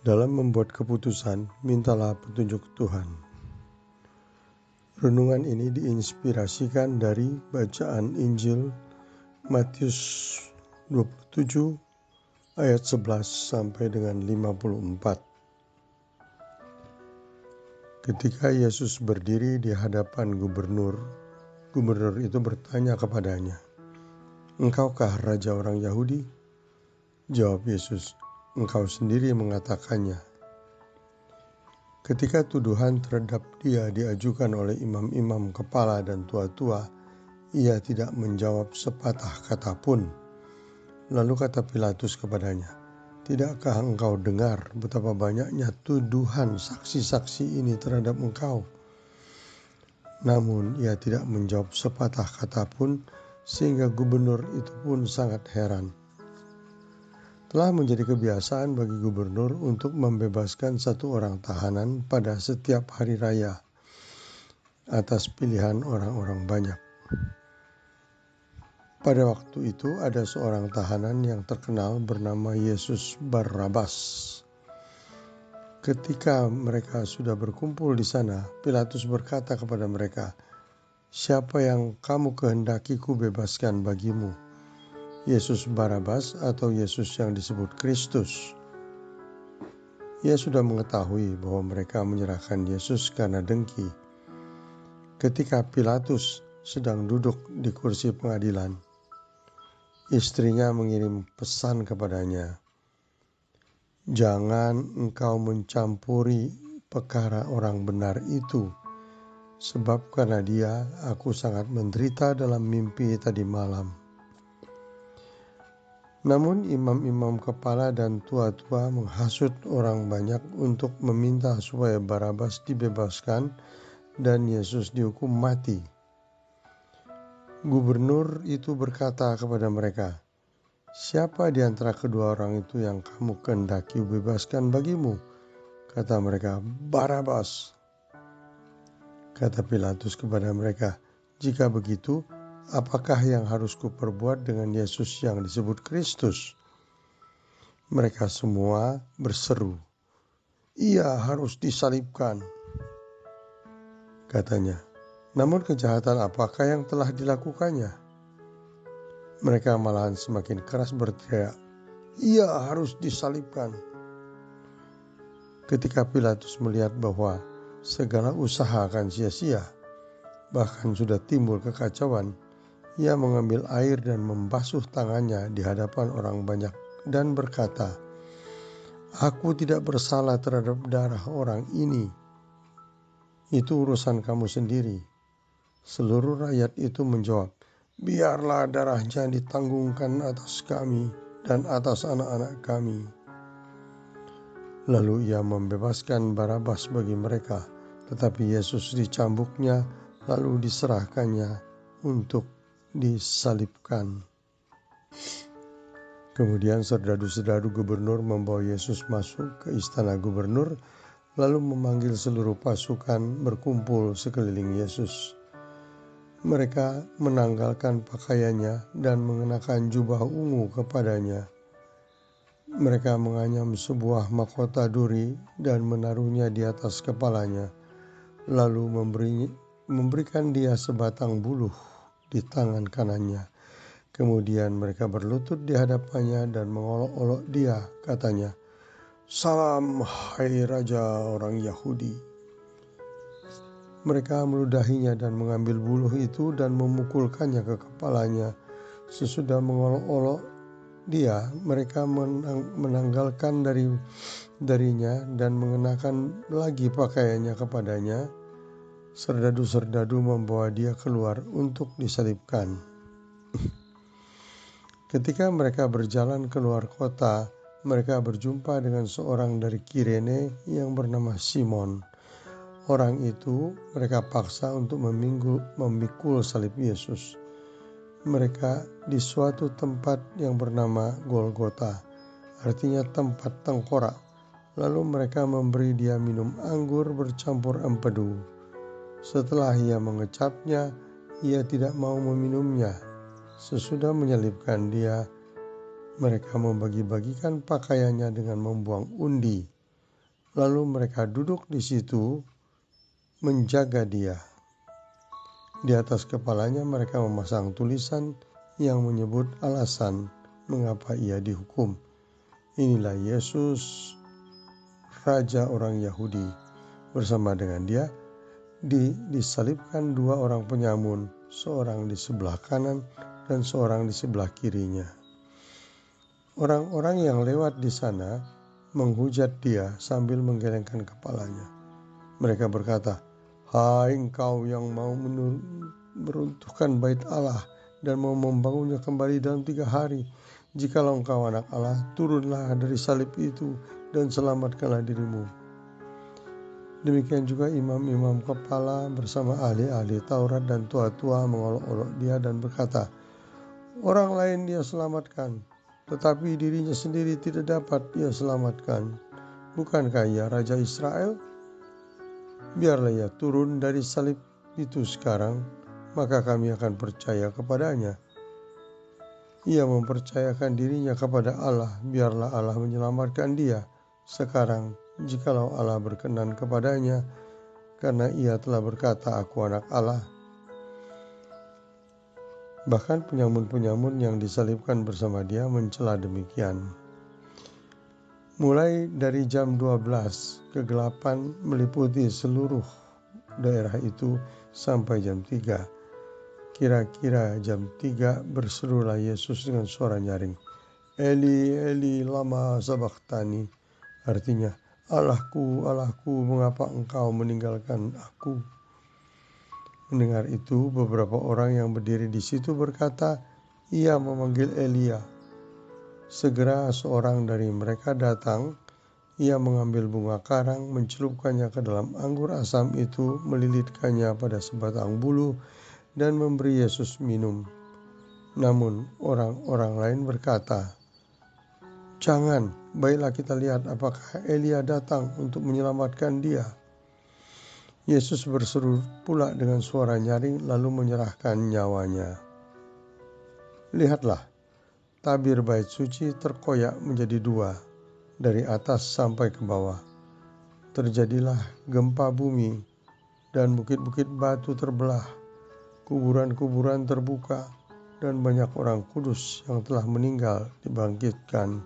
Dalam membuat keputusan, mintalah petunjuk Tuhan. Renungan ini diinspirasikan dari bacaan Injil Matius 27 ayat 11 sampai dengan 54. Ketika Yesus berdiri di hadapan gubernur itu bertanya kepadanya, "Engkaukah raja orang Yahudi?" Jawab Yesus, "Engkau sendiri mengatakannya." Ketika tuduhan terhadap dia diajukan oleh imam-imam kepala dan tua-tua, ia tidak menjawab sepatah kata pun. Lalu kata Pilatus kepadanya, "Tidakkah engkau dengar betapa banyaknya tuduhan saksi-saksi ini terhadap engkau?" Namun ia tidak menjawab sepatah kata pun, sehingga gubernur itu pun sangat heran. Telah menjadi kebiasaan bagi gubernur untuk membebaskan satu orang tahanan pada setiap hari raya atas pilihan orang-orang banyak. Pada waktu itu ada seorang tahanan yang terkenal bernama Yesus Barabas. Ketika mereka sudah berkumpul di sana, Pilatus berkata kepada mereka, "Siapa yang kamu kehendaki kubebaskan bagimu? Yesus Barabas atau Yesus yang disebut Kristus?" Ia sudah mengetahui bahwa mereka menyerahkan Yesus karena dengki. Ketika Pilatus sedang duduk di kursi pengadilan, istrinya mengirim pesan kepadanya, "Jangan engkau mencampuri perkara orang benar itu, sebab karena dia aku sangat menderita dalam mimpi tadi malam." Namun imam-imam kepala dan tua-tua menghasut orang banyak untuk meminta supaya Barabas dibebaskan dan Yesus dihukum mati. Gubernur itu berkata kepada mereka, "Siapa di antara kedua orang itu yang kamu kehendaki bebaskan bagimu?" Kata mereka, "Barabas." Kata Pilatus kepada mereka, "Jika begitu, apakah yang harus kuperbuat dengan Yesus yang disebut Kristus?" Mereka semua berseru, "Ia harus disalibkan," katanya. Namun kejahatan apakah yang telah dilakukannya? Mereka malahan semakin keras berteriak, "Ia harus disalibkan." Ketika Pilatus melihat bahwa segala usaha akan sia-sia, bahkan sudah timbul kekacauan, ia mengambil air dan membasuh tangannya di hadapan orang banyak dan berkata, "Aku tidak bersalah terhadap darah orang ini. Itu urusan kamu sendiri." Seluruh rakyat itu menjawab, "Biarlah darahnya ditanggungkan atas kami dan atas anak-anak kami." Lalu ia membebaskan Barabas bagi mereka, tetapi Yesus dicambuknya lalu diserahkannya untuk disalibkan. Kemudian serdadu-serdadu gubernur membawa Yesus masuk ke istana gubernur, lalu memanggil seluruh pasukan berkumpul sekeliling Yesus. Mereka menanggalkan pakaiannya dan mengenakan jubah ungu kepadanya. Mereka menganyam sebuah mahkota duri dan menaruhnya di atas kepalanya, lalu memberikan dia sebatang buluh di tangan kanannya. Kemudian mereka berlutut di hadapannya dan mengolok-olok dia, katanya, "Salam, hai Raja orang Yahudi." Mereka meludahinya dan mengambil buluh itu dan memukulkannya ke kepalanya. Sesudah mengolok-olok dia, mereka menanggalkan darinya dan mengenakan lagi pakaiannya kepadanya. Serdadu-serdadu membawa dia keluar untuk disalibkan. Ketika mereka berjalan keluar kota, mereka berjumpa dengan seorang dari Kirene yang bernama Simon. Orang itu mereka paksa untuk memikul salib Yesus. Mereka di suatu tempat yang bernama Golgota, artinya tempat tengkorak. Lalu mereka memberi dia minum anggur bercampur empedu. Setelah ia mengecapnya, ia tidak mau meminumnya. Sesudah menyalibkan dia, Mereka membagi-bagikan pakaiannya dengan membuang undi. Lalu mereka duduk di situ menjaga dia. Di atas kepalanya mereka memasang tulisan yang menyebut alasan mengapa ia dihukum. Inilah Yesus, Raja orang Yahudi. Bersama dengan dia disalibkan dua orang penyamun, seorang di sebelah kanan dan seorang di sebelah kirinya. Orang-orang yang lewat di sana menghujat dia sambil menggelengkan kepalanya. Mereka berkata, "Hai engkau yang mau meruntuhkan bait Allah dan mau membangunnya kembali dalam 3 hari. Jikalau engkau anak Allah, turunlah dari salib itu dan selamatkanlah dirimu." Demikian juga imam-imam kepala bersama ahli-ahli Taurat dan tua-tua mengolok-olok dia dan berkata, "Orang lain dia selamatkan, tetapi dirinya sendiri tidak dapat ia selamatkan. Bukankah ia Raja Israel? Biarlah ia turun dari salib itu sekarang, maka kami akan percaya kepadanya. Ia mempercayakan dirinya kepada Allah, biarlah Allah menyelamatkan dia sekarang, jikalau Allah berkenan kepadanya, karena ia telah berkata, 'Aku anak Allah.'" Bahkan penyamun-penyamun yang disalibkan bersama dia mencela demikian. Mulai dari jam 12, kegelapan meliputi seluruh daerah itu sampai jam 3. Kira-kira jam 3 berserulah Yesus dengan suara nyaring, "Eli, Eli, lama sabachthani." Artinya, "Allahku, Allahku, mengapa engkau meninggalkan aku?" Mendengar itu, beberapa orang yang berdiri di situ berkata, "Ia memanggil Elia." Segera seorang dari mereka datang. Ia mengambil bunga karang, mencelupkannya ke dalam anggur asam itu, melilitkannya pada sebatang bulu, dan memberi Yesus minum. Namun orang-orang lain berkata, "Jangan, baiklah kita lihat apakah Elia datang untuk menyelamatkan dia." Yesus berseru pula dengan suara nyaring lalu menyerahkan nyawanya. Lihatlah, tabir bait suci terkoyak menjadi 2, dari atas sampai ke bawah. Terjadilah gempa bumi, dan bukit-bukit batu terbelah, kuburan-kuburan terbuka, dan banyak orang kudus yang telah meninggal dibangkitkan.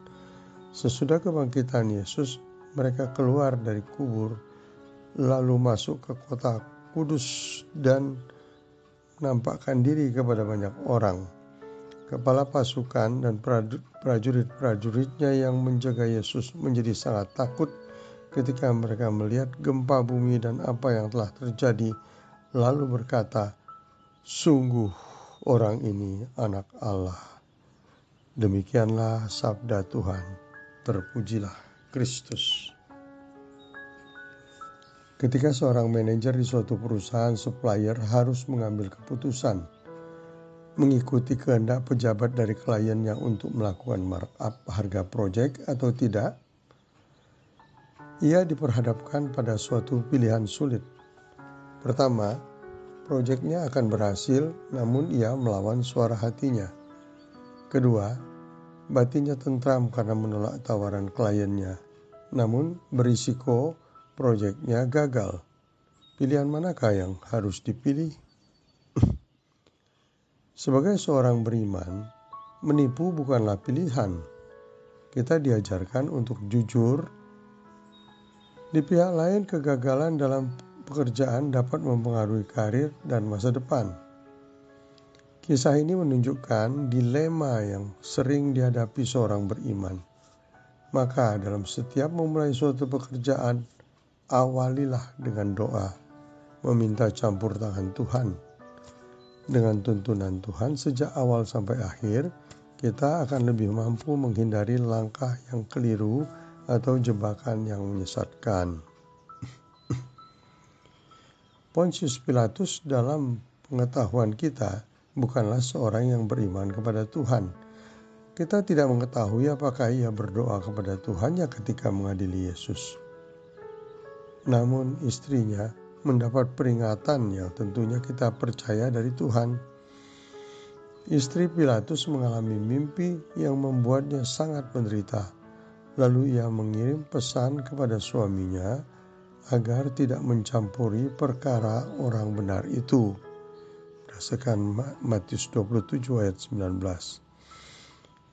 Sesudah kebangkitan Yesus, mereka keluar dari kubur, lalu masuk ke kota kudus dan menampakkan diri kepada banyak orang. Kepala pasukan dan prajurit-prajuritnya yang menjaga Yesus menjadi sangat takut ketika mereka melihat gempa bumi dan apa yang telah terjadi, lalu berkata, "Sungguh orang ini anak Allah." Demikianlah sabda Tuhan. Terpujilah Kristus. Ketika seorang manajer di suatu perusahaan supplier harus mengambil keputusan mengikuti kehendak pejabat dari kliennya untuk melakukan markup harga proyek atau tidak, ia diperhadapkan pada suatu pilihan sulit. Pertama, proyeknya akan berhasil namun ia melawan suara hatinya. Kedua, batinnya tentram karena menolak tawaran kliennya, namun berisiko proyeknya gagal. Pilihan manakah yang harus dipilih? Sebagai seorang beriman, menipu bukanlah pilihan. Kita diajarkan untuk jujur. Di pihak lain, kegagalan dalam pekerjaan dapat mempengaruhi karir dan masa depan. Kisah ini menunjukkan dilema yang sering dihadapi seorang beriman. Maka dalam setiap memulai suatu pekerjaan, awalilah dengan doa, meminta campur tangan Tuhan. Dengan tuntunan Tuhan sejak awal sampai akhir, kita akan lebih mampu menghindari langkah yang keliru atau jebakan yang menyesatkan. Pontius Pilatus dalam pengetahuan kita bukanlah seorang yang beriman kepada Tuhan. Kita tidak mengetahui apakah ia berdoa kepada Tuhannya ketika mengadili Yesus. Namun istrinya mendapat peringatan yang tentunya kita percaya dari Tuhan. Istri Pilatus mengalami mimpi yang membuatnya sangat menderita. Lalu ia mengirim pesan kepada suaminya agar tidak mencampuri perkara orang benar itu. Berdasarkan Matius 27 ayat 19.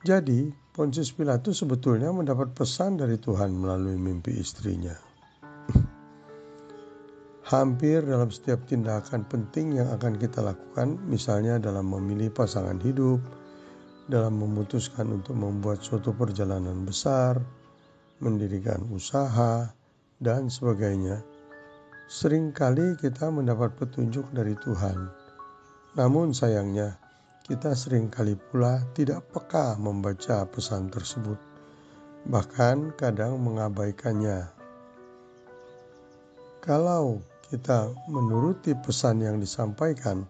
Jadi, Pontius Pilatus sebetulnya mendapat pesan dari Tuhan melalui mimpi istrinya. Hampir dalam setiap tindakan penting yang akan kita lakukan, misalnya dalam memilih pasangan hidup, dalam memutuskan untuk membuat suatu perjalanan besar, mendirikan usaha, dan sebagainya, seringkali kita mendapat petunjuk dari Tuhan. Namun sayangnya, kita seringkali pula tidak peka membaca pesan tersebut, bahkan kadang mengabaikannya. Kalau kita menuruti pesan yang disampaikan,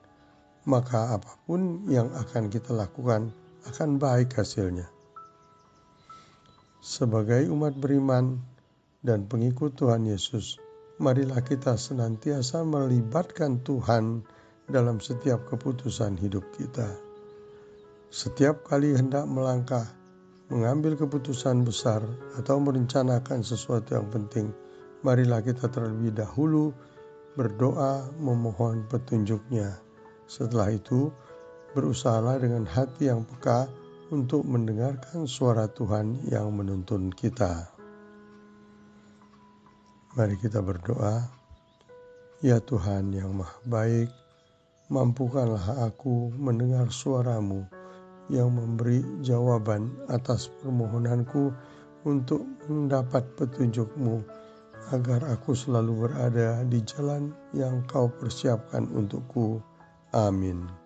maka apapun yang akan kita lakukan akan baik hasilnya. Sebagai umat beriman dan pengikut Tuhan Yesus, marilah kita senantiasa melibatkan Tuhan dalam setiap keputusan hidup kita. Setiap kali hendak melangkah, mengambil keputusan besar, atau merencanakan sesuatu yang penting, marilah kita terlebih dahulu berdoa memohon petunjuknya. Setelah itu, berusahalah dengan hati yang peka untuk mendengarkan suara Tuhan yang menuntun kita. Mari kita berdoa. Ya Tuhan yang Maha Baik, mampukanlah aku mendengar suara-Mu yang memberi jawaban atas permohonanku untuk mendapat petunjuk-Mu, agar aku selalu berada di jalan yang Kau persiapkan untukku. Amin.